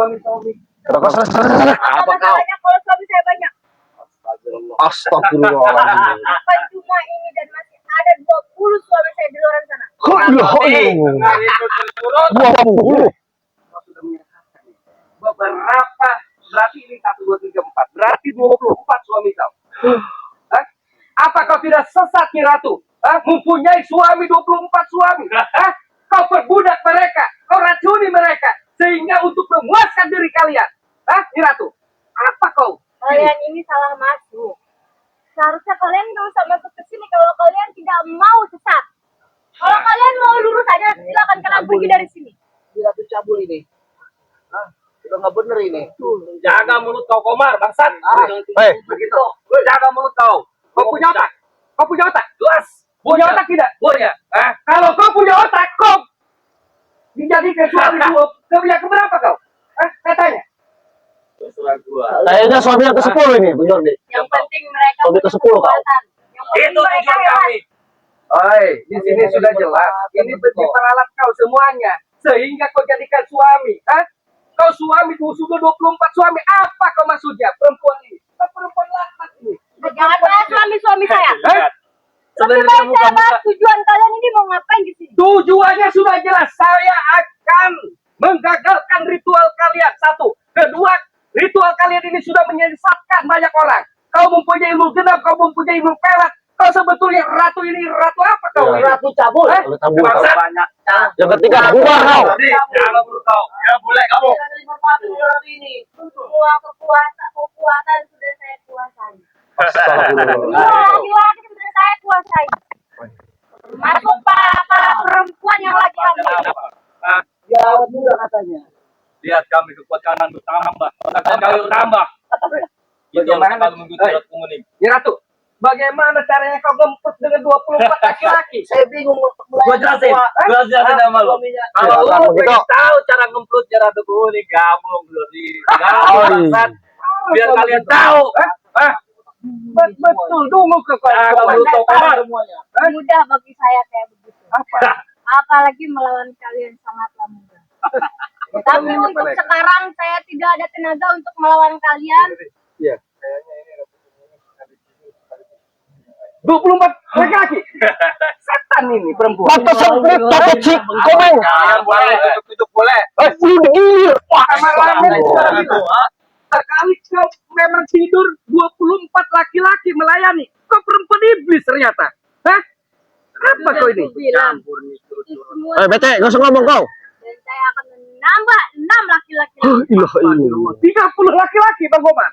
suami-suami. Apa kau? Kalau suami saya banyak. Astagfirullahaladzim. Bukan cuma ini dan masih ada 20 suami saya di luar sana. 20. Beberapa berarti ini 1, 2, 3, 4. Berarti 24 suami kau. Hah? Apa kau tidak sesat Nyi Ratu? Hah? Mempunyai suami 24 suami. Hah? Kau perbudak mereka, kau racuni mereka sehingga untuk memuaskan diri kalian. Hah, Nyi Ratu? Apa kau? Kalian ini salah masuk. Seharusnya kalian nggak usah masuk ke sini kalau kalian tidak mau sesat. Kalau kalian mau lurus aja, silakan kalian pergi dari sini. Nyi Ratu cabul ini. Hah? Udah nggak bener ini. Jaga mulut kau, Komar, bangsat. Begitu. Jaga mulut kau. Kau punya otak? Kau punya otak? Jelas. Punya otak tidak? Punya. Kalau kau punya otak, kau dijadikan suami dua. Yang keberapa kau? Katanya. Terserah gua. Kayaknya suami yang ke-10 ini, bener nih. Yang penting mereka Suami punya ke-10 kau. kekuatan. Yang penting Itu mereka tujuan hebat. kami. Oi, di sini sudah jelas. Ini bentuk peralat kau semuanya. Sehingga kau jadikan suami. Kau suami, sudah 24 suami. Apa kau maksudnya? Perempuan ini. Kau perempuan laknat ini. Jangan bahas suami-suami saya. Lebih Sebenarnya baik saya bahas tujuan kalian ini mau ngapain di sini. Tujuannya sudah jelas. Saya akan menggagalkan ritual kalian. 1. Kedua, ritual kalian ini sudah menyesatkan banyak orang. Kau mempunyai ilmu genap, kau mempunyai ilmu pelat. Kau sebetulnya ratu ini ratu apa kau? Ya. Ratu cabul. Kalau cabul kau. banyak. Yang ketiga, bubar kau. Jangan mulut kau. Ya boleh kamu. Semua kekuatan sudah saya kuasai. Astagfirullah. Laki-laki sudah saya kuasai. Masuk para perempuan yang lagi hamil. Ya, mudah katanya. Lihat kami kekuatan kanan bertambah. Otak kami bertambah. Bagaimana? Kalau mengikuti alat komunik. Ya Ratu, bagaimana caranya kau gempet dengan 24 laki-laki? Saya bingung untuk Gua jelasin. Gua jelasin sama lu. Kalau Silakan, lu begitu. pengen tahu cara ngemplutnya Ratu Kuning, gabung dulu di bangsat. Biar kalian tahu. Betul, dungu kekuatan. Kamu tahu Komar. Mudah bagi saya kayak begitu. Apa? Apalagi melawan kalian sangatlah mudah. Tapi untuk sekarang saya tidak ada tenaga untuk melawan kalian. Iya. 24 laki-laki. Setan ini perempuan. Waktu semprit, takut sih, komeng. Boleh, tutup boleh. Lu digigil. Wah, Kamar sekali kau memang tidur 24 laki-laki melayani. Kau perempuan iblis ternyata. Hah? Apa kau ini? Bilang. Semua Bete, gak usah ngomong kau. dan saya akan menambah 6 laki-laki. Ilah, ilah. 30 laki-laki Bang Komar.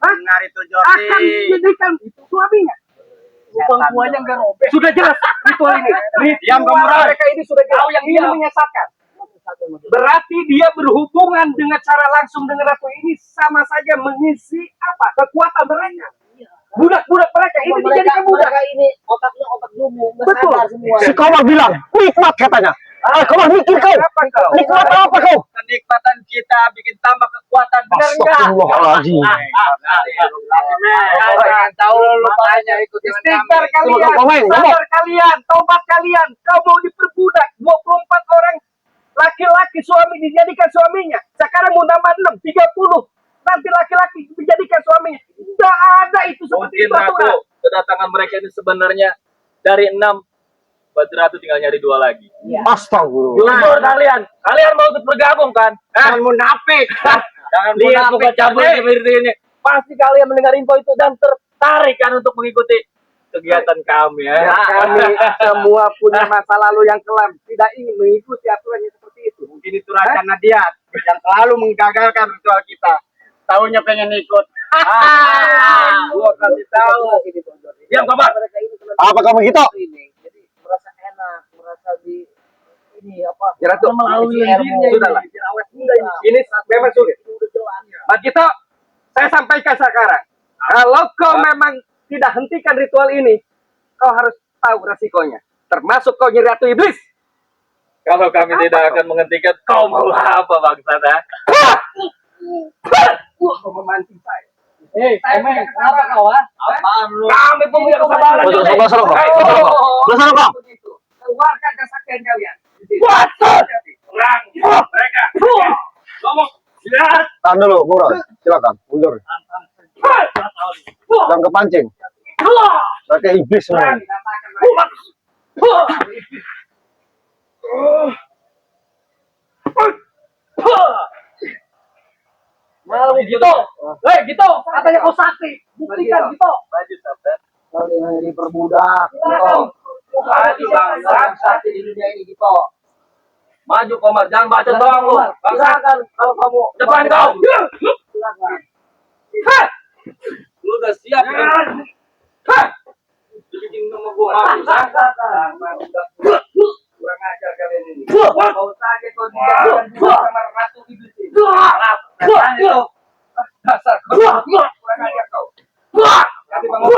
Dengar itu Akan dijadikan suaminya. Pengkuannya enggak robek. Sudah jelas ritual ini. Diam, kamu, Rai. Mereka ini sudah jelas. Yang ingin menyesatkan. Berarti dia berhubungan dengan cara langsung dengan ratu ini sama saja mengisi apa? Kekuatan mereka. Budak-budak mereka ini dijadikan budak. Mereka ini otaknya otak lumpuh, Betul. sadar semua. Si Komar bilang, nikmat katanya. Komar mikir kau. Apa kau? Nikmat apa kau? kenikmatan kita bikin tambah kekuatan, benar enggak? Astagfirullahaladzim. Jangan tahu lu makanya ikutin Istighfar kami. kalian, Komen, sabar kalian, tobat kalian. Kau mau diperbudak 24 orang laki-laki suami dijadikan suaminya. Sekarang mau nambah 6, 30. Nanti laki-laki dijadikan suaminya. Tidak ada itu seperti Mungkin itu aturan. Ratu, kedatangan mereka ini sebenarnya dari 6, Badr Ratu tinggal nyari 2 lagi. Astagfirullah. Jujur kalian mau ikut bergabung kan? Jangan munafik. Jangan Lihat munafik, muka cabul Nih. seperti ini. Pasti kalian mendengar info itu dan tertarik kan untuk mengikuti kegiatan kami ya. Ya, kami semua punya masa lalu yang kelam, tidak ingin mengikuti aturannya seperti itu. Mungkin itu rencana dia yang selalu menggagalkan ritual kita. Taunya pengen ikut. Gua kasih tahu. Diam, Komar. Apa kamu gitu? Jadi merasa enak, merasa di ini apa? Ya Ratu, melalui ilmu. sudahlah. Ini memang sulit. Mas Gito, saya sampaikan sekarang. Kalau kau memang tidak hentikan ritual ini, kau harus tahu resikonya. Termasuk kau jadi ratu iblis. Kalau kami tidak akan menghentikan, kau mau apa bangsat? Kau memancing saya. Emang kenapa kau? Apaan lu? Kami punya kesabaran. Betul, betul, kau. Begitu. Keluarkan kesaktian kalian. Waduh! Perang mereka. Ngomong. Tahan dulu, Murad. Silakan, mundur. Jangan kepancing. Pakai iblis semua. Malu gitu. Gitu. Katanya kau sakti. Buktikan gitu. Maju sabar. Kau dengan diperbudak. Gitu. Maju bangsat. Sakti di dunia ini gitu. Maju Komar, jangan baca doang lu. Bangsat. Silakan kalau kamu Depan kau. silakan. Lu udah siap kan? Hah! Bikin nama gua habis, ha? Kurang ajar kalian ini. Kau saja kau juga sama ratu iblis ini. Dasar kau kurang ajar kau. Nanti bangun.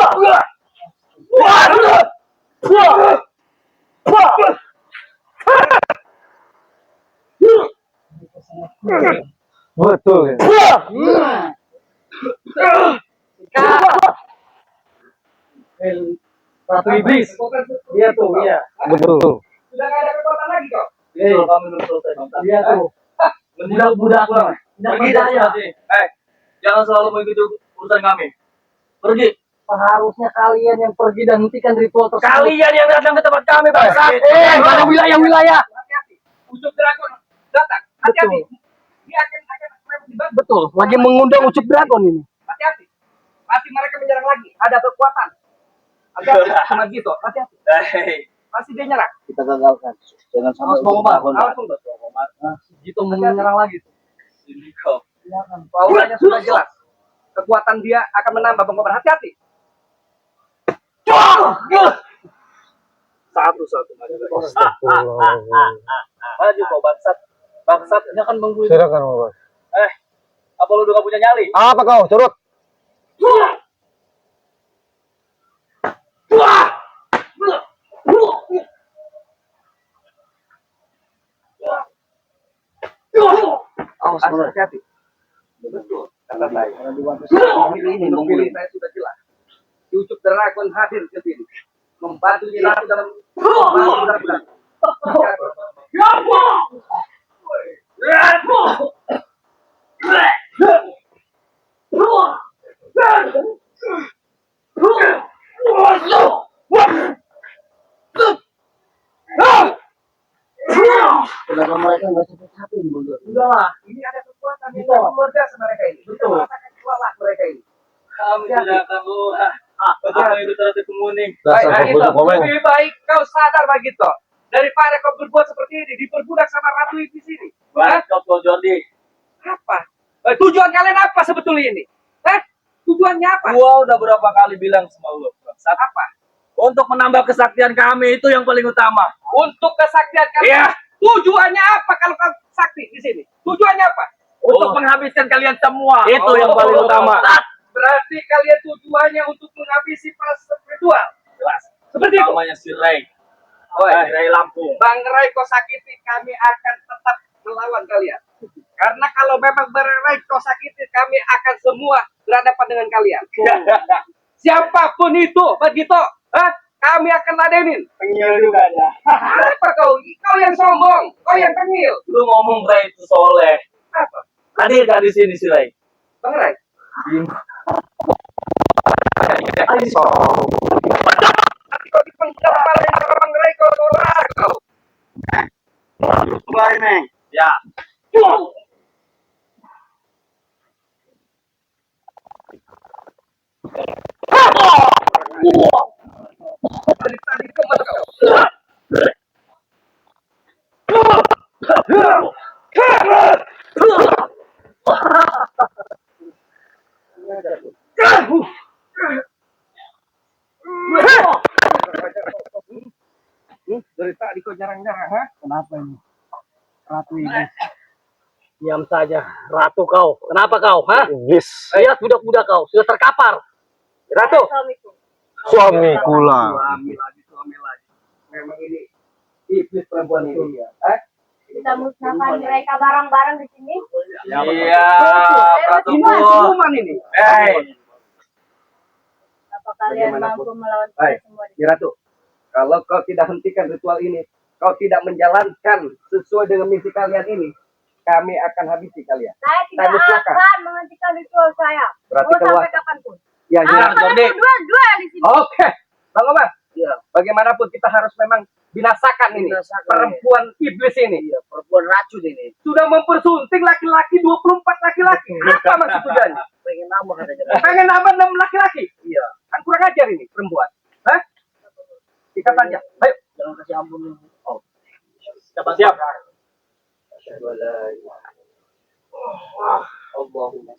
Betul. Ratu iblis. Iya tuh, iya. Betul. Sudah nggak ada kekuatan lagi kau. Kalau kami belum selesai. Iya tuh. Budak-budak lah. Pergi dari jangan selalu mengikuti urusan kami. Pergi. Seharusnya kalian yang pergi dan hentikan ritual tersebut. Kalian yang datang ke tempat kami, bangsat. Pada wilayah-wilayah. Hati-hati. Ucup dragon datang. Hati-hati. Dia akan dibantu. Betul. Lagi mengundang ucup dragon ini. Hati-hati. Pasti mereka menyerang lagi. Ada kekuatan. Hati-hati sama gitu. Hati-hati. Pasti dia nyerang. Kita gagalkan. Jangan sampai Awas, Komar. Gitu menyerang lagi. Ini kau. Auranya sudah jelas. Kekuatan dia akan menambah, Bang Komar. Hati-hati. Satu-satu maju. Maju kau bangsat. Bangsatnya kan menggulung. Silakan, Murad. Apa lu udah gak punya nyali? Apa kau? Curut. Awas, hati-hati. Betul. Kata saya. Pilih saya sudah jelas. Ucup dragon hadir ke sini. Membantu ratu dalam membantu budak-budak. Kenapa mereka nggak capek-capek mundur? Udah lah, ini ada kekuatan yang luar biasa mereka ini. Betul. Kuatlah mereka ini. Kami tidak akan lu. Apa itu tadi kemuning? Dasar Baik, pembunuh komen. lebih baik kau sadar begitu. Daripada kau berbuat seperti ini, diperbudak sama ratu iblis ini. Baik kau Jordi. Apa? Tujuan kalian apa sebetulnya ini? Tujuannya apa? Gua udah berapa kali bilang sama lu, bangsat. Apa? Untuk menambah kesaktian kami itu yang paling utama. Untuk kesaktian kalian. Iya. Tujuannya apa kalau kau sakti di sini? Tujuannya apa? Untuk menghabiskan kalian semua. Itu yang paling utama. Berarti kalian tujuannya untuk menghabisi para spiritual. Jelas. Seperti itu. Namanya si Ray. Oh, Ray Lampung. Bang Ray Kosakiti, kami akan tetap melawan kalian. Karena kalau memang Bang Ray Kosakiti, kami akan semua berhadapan dengan kalian. Siapapun itu, begitu. Kami akan ladenin. Tengil juga ya. Apa kau? Kau yang sombong. Kau yang tengil. Lu ngomong Ray itu soleh. Apa? Hadir gak di sini si Ray? Bang Ray. Kau dipenggal kepala Bang Ray, kau rasa kau. Mulai, Meng. Ya. Dari tadi kemana kau? Dari tadi kau nyerang-nyerang, ha? Kenapa ini? Ratu ini. Diam saja, ratu kau. Kenapa kau, ha? Iblis. Lihat budak-budak kau, sudah terkapar. Ratu. Suamiku. Suamiku lah. Suami lagi. Memang ini iblis perempuan ini. Ha? Kita musnahkan mereka bareng-bareng di sini. Iya. Ratu Ini gua. hukuman ini. Apa kalian Bagaimanapun. mampu melawan Baik, kita semua di Ya Ratu, kalau kau tidak hentikan ritual ini, kau tidak menjalankan sesuai dengan misi kalian ini, kami akan habisi kalian. Saya tidak Kami silakan. akan menghentikan ritual saya. Berarti Mau keluar. sampai kapanpun. Ya, Kalau ya. kalian Jordi. berdua dua di sini. Oke, Bang Omar. Iya. Bagaimanapun kita harus memang binasakan ini Binasakan, perempuan iblis ini. Iya, perempuan racun ini. Sudah mempersunting laki-laki 24 laki-laki. Apa maksud tujuannya? Pengen nambah katanya. Pengen nambah 6 laki-laki. Iya. Kan kurang ajar ini perempuan. Hah? Ikat saja. Ayo. Jangan kasih ampun. Oh. Siap. Allahumma